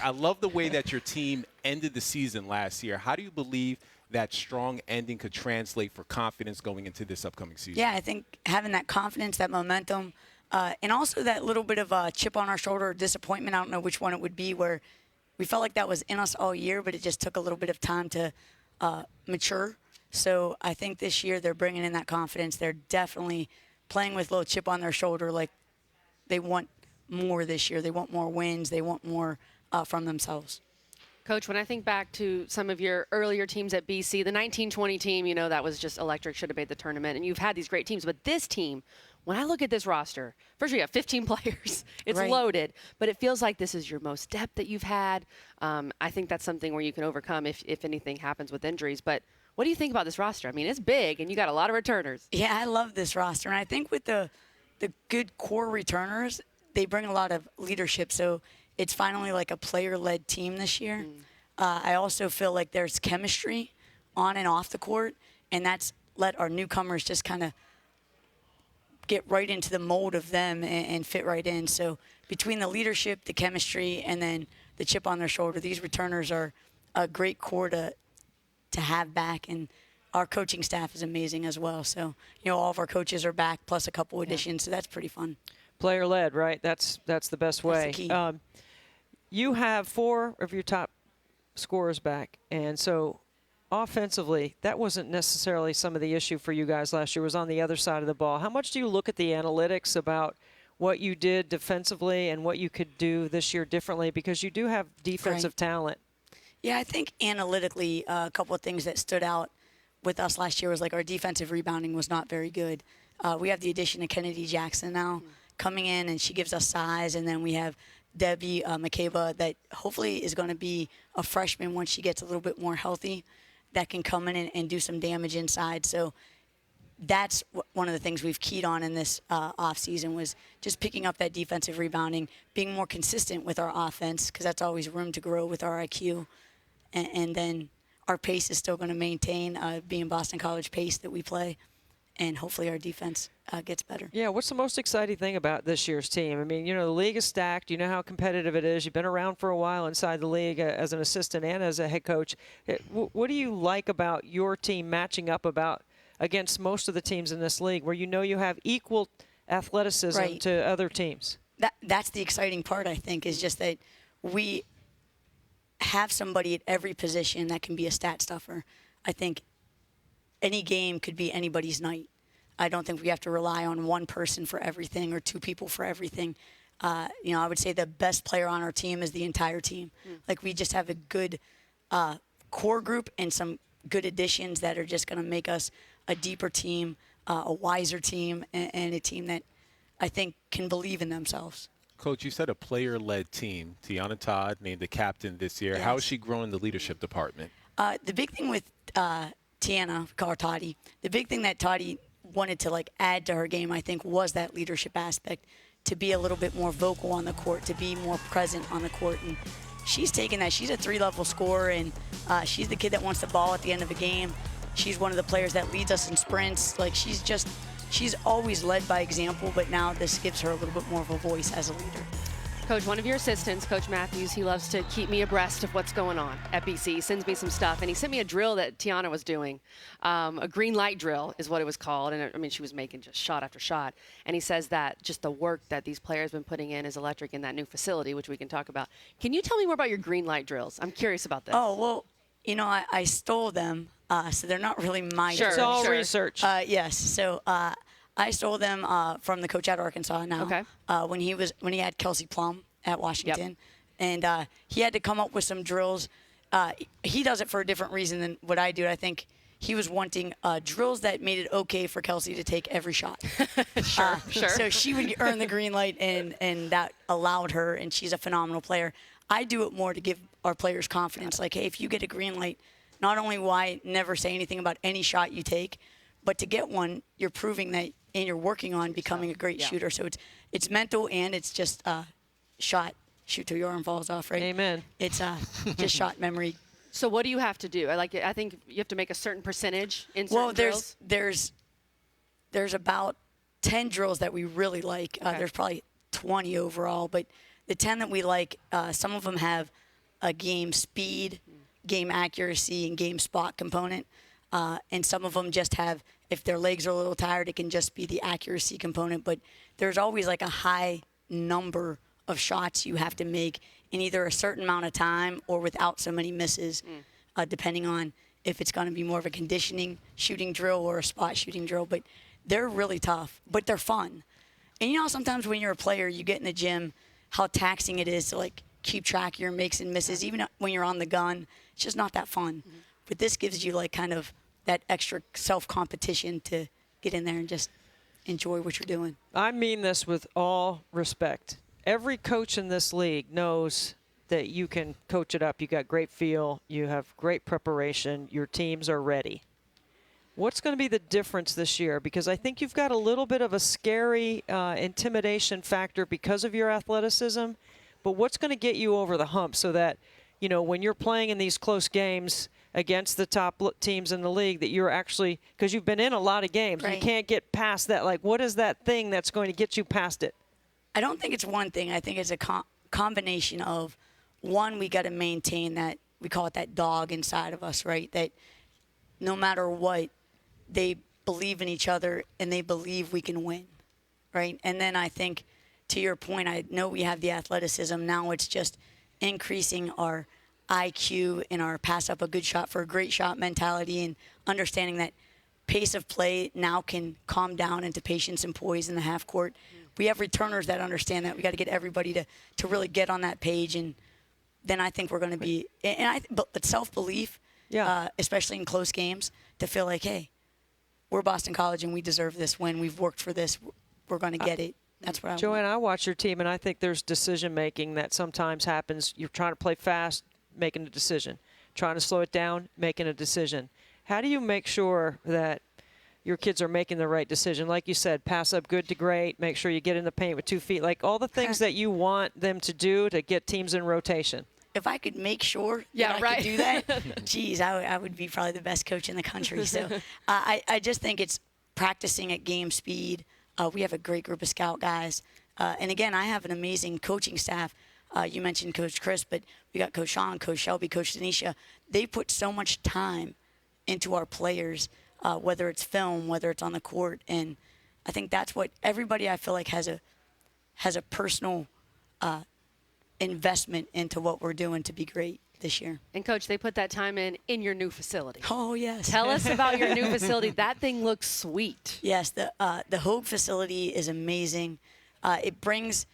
I love the way that your team ended the season last year. How do you believe that strong ending could translate for confidence going into this upcoming season? Yeah, I think having that confidence, that momentum, and also that little bit of a chip on our shoulder or disappointment, I don't know which one it would be, where we felt like that was in us all year, but it just took a little bit of time to mature. So I think this year they're bringing in that confidence. They're definitely playing with a little chip on their shoulder, like they want more this year. They want more wins. They want more from themselves. Coach, when I think back to some of your earlier teams at BC, the 1920 team, you know, that was just electric, should have made the tournament. And you've had these great teams. But this team, when I look at this roster, first we have 15 players. It's right. loaded. But it feels like this is your most depth that you've had. I think that's something where you can overcome if anything happens with injuries. But what do you think about this roster? I mean, it's big, and you got a lot of returners. Yeah, I love this roster. And I think with the good core returners, they bring a lot of leadership. So it's finally like a player-led team this year. I also feel like there's chemistry on and off the court, and that's let our newcomers just kind of get right into the mold of them and fit right in. So between the leadership, the chemistry, and then the chip on their shoulder, these returners are a great core to have back. And our coaching staff is amazing as well. So, you know, all of our coaches are back, plus a couple additions, so that's pretty fun. Player-led, right? That's the best way. That's the key. You have 4 of your top scorers back, and so offensively, that wasn't necessarily some of the issue for you guys last year. It was on the other side of the ball. How much do you look at the analytics about what you did defensively and what you could do this year differently, because you do have defensive talent? Yeah, I think analytically, a couple of things that stood out with us last year was like our defensive rebounding was not very good. We have the addition of Kennedy Jackson now coming in, and she gives us size, and then we have Debbie McNamee that hopefully is going to be a freshman once she gets a little bit more healthy, that can come in and do some damage inside. So that's one of the things we've keyed on in this offseason, was just picking up that defensive rebounding, being more consistent with our offense, because that's always room to grow with our IQ. And then our pace is still going to maintain being Boston College pace that we play. And hopefully our defense gets better. Yeah, what's the most exciting thing about this year's team? I mean, you know, the league is stacked. You know how competitive it is. You've been around for a while inside the league as an assistant and as a head coach. What do you like about your team matching up against most of the teams in this league, where you know you have equal athleticism to other teams? That's the exciting part, I think, is just that we have somebody at every position that can be a stat stuffer. I think any game could be anybody's night. I don't think we have to rely on one person for everything or 2 people for everything. You know, I would say the best player on our team is the entire team. Like, we just have a good core group and some good additions that are just going to make us a deeper team, a wiser team, and a team that I think can believe in themselves. Coach, you said a player-led team. Tiana Todd named the captain this year. Yes. How is she growing the leadership department? The big thing with Tiana, we call her Toddy, the big thing that Toddy wanted to like add to her game, I think, was that leadership aspect, to be a little bit more vocal on the court, to be more present on the court. And she's taken that. She's a 3-level scorer, and she's the kid that wants the ball at the end of a game. She's one of the players that leads us in sprints. Like, she's always led by example, but now this gives her a little bit more of a voice as a leader. Coach, one of your assistants, Coach Matthews, he loves to keep me abreast of what's going on at BC. He sends me some stuff, and he sent me a drill that Tiana was doing. A green light drill is what it was called. And I mean, she was making just shot after shot. And he says that just the work that these players have been putting in is electric in that new facility, which we can talk about. Can you tell me more about your green light drills? I'm curious about this. Oh, well, you know, I stole them, so they're not really my It's all research. Yes. So I stole them from the coach at Arkansas now. Okay. When he had Kelsey Plum at Washington, and he had to come up with some drills. He does it for a different reason than what I do. I think he was wanting drills that made it okay for Kelsey to take every shot. Sure. So she would earn the green light, and that allowed her, and she's a phenomenal player. I do it more to give our players confidence. Like, hey, if you get a green light, not only will I never say anything about any shot you take, but to get one, you're proving that, and you're working on becoming a great shooter. So it's mental, and it's just shoot till your arm falls off, right? Amen. It's just shot memory. So what do you have to do? I think you have to make a certain percentage in certain drills. There's about 10 drills that we really like. There's probably 20 overall, but the 10 that we like, some of them have a game speed, game accuracy, and game spot component. And some of them just have, if their legs are a little tired, it can just be the accuracy component. But there's always like a high number of shots you have to make in either a certain amount of time or without so many misses, depending on if it's going to be more of a conditioning shooting drill or a spot shooting drill. But they're really tough, but they're fun. And sometimes when you're a player, you get in the gym, how taxing it is to like keep track of your makes and misses. Even when you're on the gun, it's just not that fun. But this gives you like kind of that extra self-competition to get in there and just enjoy what you're doing. I mean this with all respect. Every coach in this league knows that you can coach it up. You got great feel. You have great preparation. Your teams are ready. What's going to be the difference this year? Because I think you've got a little bit of a scary intimidation factor because of your athleticism. But what's going to get you over the hump so that, when you're playing in these close games against the top teams in the league, that you're actually, because you've been in a lot of games, right. You can't get past that. Like, what is that thing that's going to get you past it? I don't think it's one thing. I think it's a combination of, one, we got to maintain that, we call it that dog inside of us, right? That no matter what, they believe in each other and they believe we can win, right? And then I think, to your point, I know we have the athleticism. Now it's just increasing our IQ and our pass up a good shot for a great shot mentality, and understanding that pace of play now can calm down into patience and poise in the half court. We have returners that understand that. We got to get everybody to really get on that page, and then I think we're going to be but self-belief, especially in close games, to feel like, hey, we're Boston College and we deserve this win. We've worked for this. We're going to get it. That's what I want. Joanna, I watch your team, and I think there's decision-making that sometimes happens. You're trying to play fast, making a decision. Trying to slow it down, making a decision. How do you make sure that your kids are making the right decision? Like you said, pass up good to great, make sure you get in the paint with 2 feet, like all the things that you want them to do to get teams in rotation. If I could make sure that I could do that, geez, I would be probably the best coach in the country. So I just think it's practicing at game speed. We have a great group of scout guys. And again, I have an amazing coaching staff. You mentioned Coach Chris, but we got Coach Sean, Coach Shelby, Coach Denisha. They put so much time into our players, whether it's film, whether it's on the court. And I think that's what everybody, I feel like, has a personal investment into what we're doing to be great this year. And Coach, they put that time in your new facility. Oh, yes. Tell us about your new facility. That thing looks sweet. Yes, the Hogue facility is amazing. There's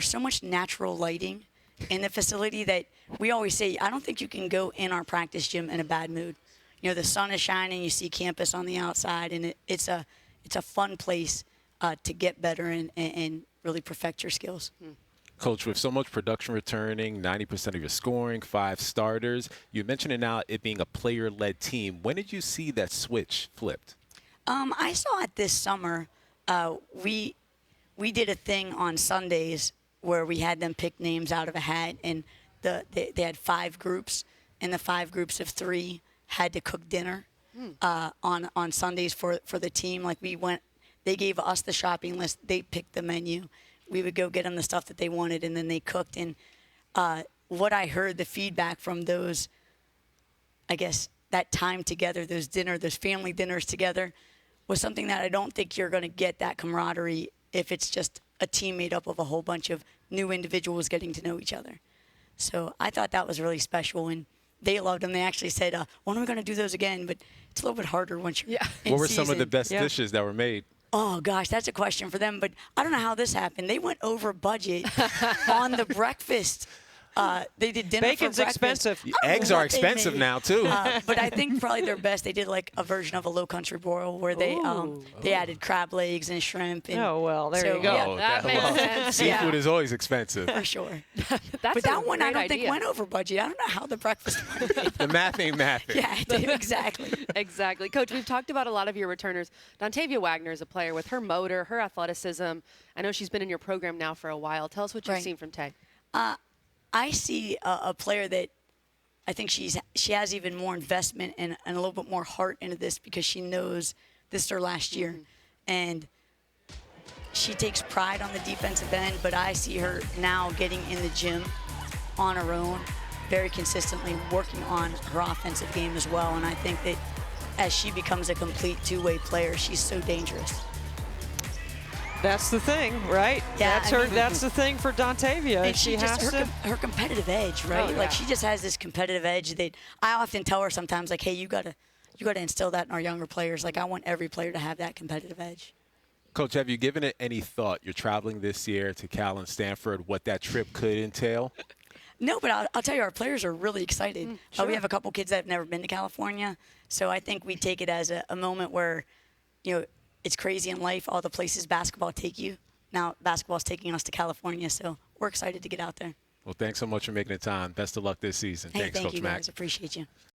so much natural lighting in the facility that we always say, I don't think you can go in our practice gym in a bad mood. The sun is shining, you see campus on the outside, and it's a fun place to get better and really perfect your skills. Coach, with so much production returning, 90% of your scoring, 5 starters, you mentioned it now, it being a player-led team. When did you see that switch flipped? I saw it this summer. We did a thing on Sundays where we had them pick names out of a hat, and they had 5 groups, and the 5 groups of 3 had to cook dinner on Sundays for the team. Like they gave us the shopping list, they picked the menu. We would go get them the stuff that they wanted, and then they cooked. And what I heard, the feedback from those, I guess, that time together, those family dinners together, was something that I don't think you're going to get that camaraderie if it's just a team made up of a whole bunch of new individuals getting to know each other. So I thought that was really special, and they loved them. They actually said, when are we going to do those again? But it's a little bit harder once you're in What were some of season. the best dishes that were made? Oh, gosh, that's a question for them. But I don't know how this happened. They went over budget on the breakfast. They did dinner Bacon's for breakfast. expensive. Eggs are expensive now, too. But I think probably their best, they did like a version of a Low Country broil where they added crab legs and shrimp. And Oh, well, there you go. Yeah, Oh, that makes sense. Seafood is always expensive. for sure. That's But that a one I great don't think idea. went over budget. I don't know how the breakfast went. The math ain't mathing. Yeah, it did, exactly. Exactly. Coach, we've talked about a lot of your returners. Dontavia Wagner is a player with her motor, her athleticism. I know she's been in your program now for a while. Tell us what you've Right. seen from Tay. I see a player that I think she has even more investment and a little bit more heart into this because she knows this is her last year. And she takes pride on the defensive end, but I see her now getting in the gym on her own, very consistently working on her offensive game as well. And I think that as she becomes a complete two-way player, she's so dangerous. That's the thing, right? Yeah, That's the thing for Dontavia. And she has to. her competitive edge, right? Oh, yeah. Like she just has this competitive edge that I often tell her sometimes, like, hey, you gotta instill that in our younger players. Like I want every player to have that competitive edge. Coach, have you given it any thought? You're traveling this year to Cal and Stanford, what that trip could entail? No, but I'll tell you, our players are really excited. Sure. We have a couple kids that have never been to California, so I think we take it as a moment where, it's crazy in life, all the places basketball take you. Now basketball's taking us to California, so we're excited to get out there. Well, thanks so much for making the time. Best of luck this season. Hey, Thanks, thank Coach you Mack. guys. Appreciate you.